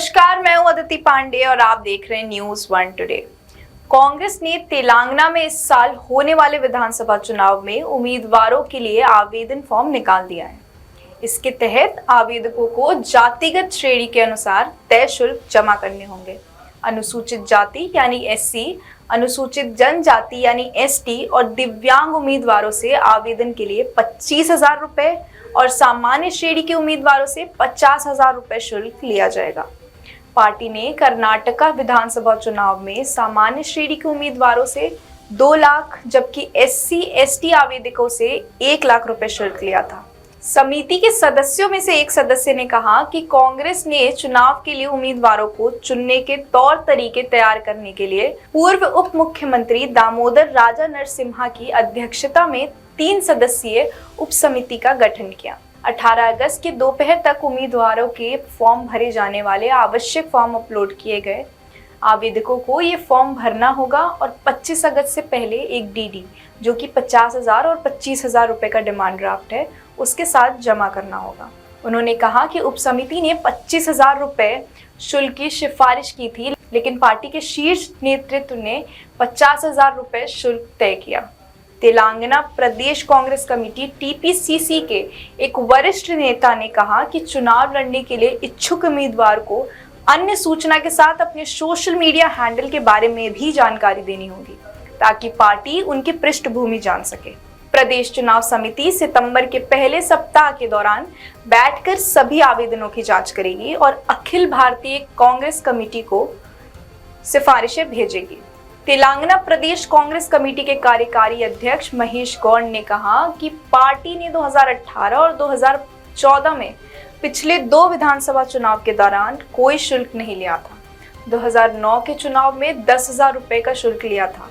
नमस्कार, मैं हूं अदिति पांडे और आप देख रहे हैं न्यूज वन टुडे। कांग्रेस ने तेलंगाना में इस साल होने वाले विधानसभा चुनाव में उम्मीदवारों के लिए आवेदन फॉर्म निकाल दिया है। इसके तहत आवेदकों को जातिगत श्रेणी के अनुसार तय शुल्क जमा करने होंगे। अनुसूचित जाति यानी एससी, अनुसूचित जनजाति यानी एसटी और दिव्यांग उम्मीदवारों से आवेदन के लिए 25,000 रुपए और सामान्य श्रेणी के उम्मीदवारों से 50,000 रुपए शुल्क लिया जाएगा। पार्टी ने कर्नाटका विधानसभा चुनाव में सामान्य श्रेणी के उम्मीदवारों से 2 लाख जबकि एससी एसटी आवेदकों से 1 लाख रुपए शुल्क लिया था। समिति के सदस्यों में से एक सदस्य ने कहा कि कांग्रेस ने चुनाव के लिए उम्मीदवारों को चुनने के तौर तरीके तैयार करने के लिए पूर्व उप मुख्यमंत्री दामोदर राजा नरसिम्हा की अध्यक्षता में 3 सदस्यीय उप समिति का गठन किया। 18 अगस्त के दोपहर तक उम्मीदवारों के फॉर्म भरे जाने वाले आवश्यक फॉर्म अपलोड किए गए। आवेदकों को ये फॉर्म भरना होगा और 25 अगस्त से पहले एक डीडी जो कि 50,000 और 25,000 रुपए का डिमांड ड्राफ्ट है उसके साथ जमा करना होगा। उन्होंने कहा कि उप समिति ने 25,000 रुपए शुल्क की सिफारिश की थी, लेकिन पार्टी के शीर्ष नेतृत्व ने 50,000 रुपए शुल्क तय किया। तेलंगाना प्रदेश कांग्रेस कमेटी टीपीसीसी के एक वरिष्ठ नेता ने कहा कि चुनाव लड़ने के लिए इच्छुक उम्मीदवार को अन्य सूचना के साथ अपने सोशल मीडिया हैंडल के बारे में भी जानकारी देनी होगी ताकि पार्टी उनकी पृष्ठभूमि जान सके। प्रदेश चुनाव समिति सितंबर के पहले सप्ताह के दौरान बैठकर सभी आवेदनों की जांच करेगी और अखिल भारतीय कांग्रेस कमेटी को सिफारिशें भेजेगी। तेलंगाना प्रदेश कांग्रेस कमेटी के कार्यकारी अध्यक्ष महेश गौड़ ने कहा कि पार्टी ने 2018 और 2014 में पिछले 2 विधानसभा चुनाव के दौरान कोई शुल्क नहीं लिया था। 2009 के चुनाव में 10,000 रुपए का शुल्क लिया था।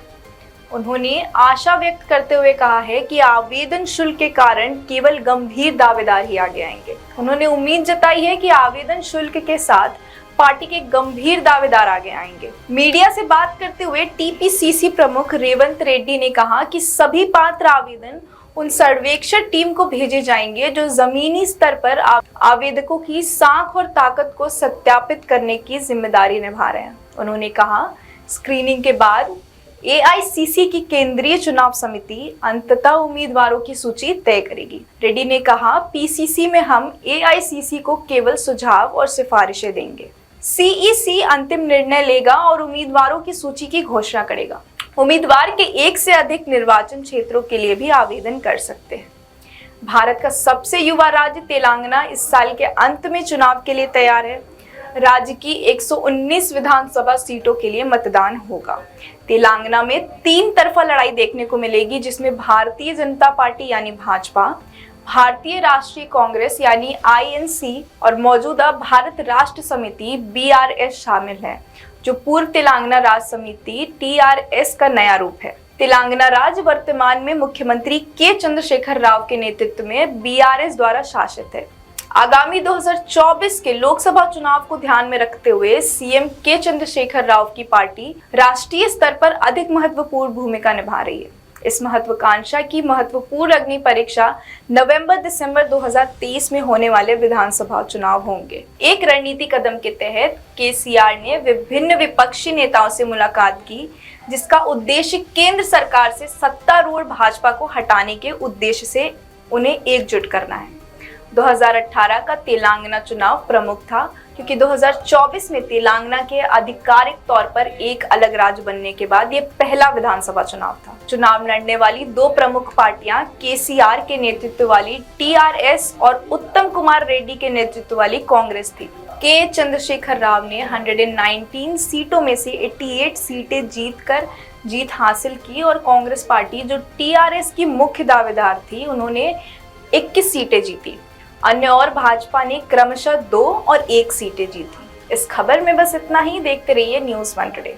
उन्होंने आशा व्यक्त करते हुए कहा है कि आवेदन शुल्क के कारण केवल गंभीर दावेदार ही आगे आएंगे। उन्होंने उम्मीद जताई है कि आवेदन शुल्क के साथ पार्टी के गंभीर दावेदार आगे आएंगे। मीडिया से बात करते हुए टीपीसीसी प्रमुख रेवंत रेड्डी ने कहा कि सभी पात्र आवेदन उन सर्वेक्षण टीम को भेजे जाएंगे जो जमीनी स्तर पर आवेदकों की साख और ताकत को सत्यापित करने की जिम्मेदारी निभा रहे हैं। उन्होंने कहा स्क्रीनिंग के बाद एआईसीसी की केंद्रीय चुनाव समिति अंततः उम्मीदवारों की सूची तय करेगी। रेड्डी ने कहा पीसीसी में हम एआईसीसी को केवल सुझाव और सिफारिशें देंगे। सीईसी अंतिम निर्णय लेगा और उम्मीदवारों की सूची की घोषणा करेगा। उम्मीदवार के 1 से अधिक निर्वाचन क्षेत्रों के लिए भी आवेदन कर सकते हैं। भारत का सबसे युवा राज्य तेलंगाना इस साल के अंत में चुनाव के लिए तैयार है। राज्य की 119 विधानसभा सीटों के लिए मतदान होगा। तेलंगाना में 3 तरफा लड़ाई देखने को मिलेगी जिसमें भारतीय जनता पार्टी यानी भाजपा, भारतीय राष्ट्रीय कांग्रेस यानी आईएनसी और मौजूदा भारत राष्ट्र समिति बीआरएस शामिल है जो पूर्व तेलंगाना राज्य समिति टीआरएस का नया रूप है। तेलंगाना राज्य वर्तमान में मुख्यमंत्री के चंद्रशेखर राव के नेतृत्व में बीआरएस द्वारा शासित है। आगामी 2024 के लोकसभा चुनाव को ध्यान में रखते हुए सीएम के चंद्रशेखर राव की पार्टी राष्ट्रीय स्तर पर अधिक महत्वपूर्ण भूमिका निभा रही है। इस महत्वाकांक्षा की महत्वपूर्ण अग्नि परीक्षा नवंबर-दिसंबर 2023 में होने वाले विधानसभा चुनाव होंगे। एक रणनीति कदम के तहत केसीआर ने विभिन्न विपक्षी नेताओं से मुलाकात की जिसका उद्देश्य केंद्र सरकार से सत्तारूढ़ भाजपा को हटाने के उद्देश्य से उन्हें एकजुट करना है। 2018 का तेलंगाना चुनाव प्रमुख था क्योंकि 2024 में तेलंगाना के आधिकारिक तौर पर एक अलग राज्य बनने के बाद ये पहला विधानसभा चुनाव था। चुनाव लड़ने वाली 2 प्रमुख पार्टियां केसीआर के नेतृत्व वाली टीआरएस और उत्तम कुमार रेड्डी के नेतृत्व वाली कांग्रेस थी। के चंद्रशेखर राव ने 119 सीटों में से 88 सीटें जीत हासिल की और कांग्रेस पार्टी जो टीआरएस की मुख्य दावेदार थी उन्होंने 21 सीटें जीती। अन्य और भाजपा ने क्रमशः 2 और 1 सीटें जीती। इस खबर में बस इतना ही। देखते रहिए न्यूज़ वन टुडे।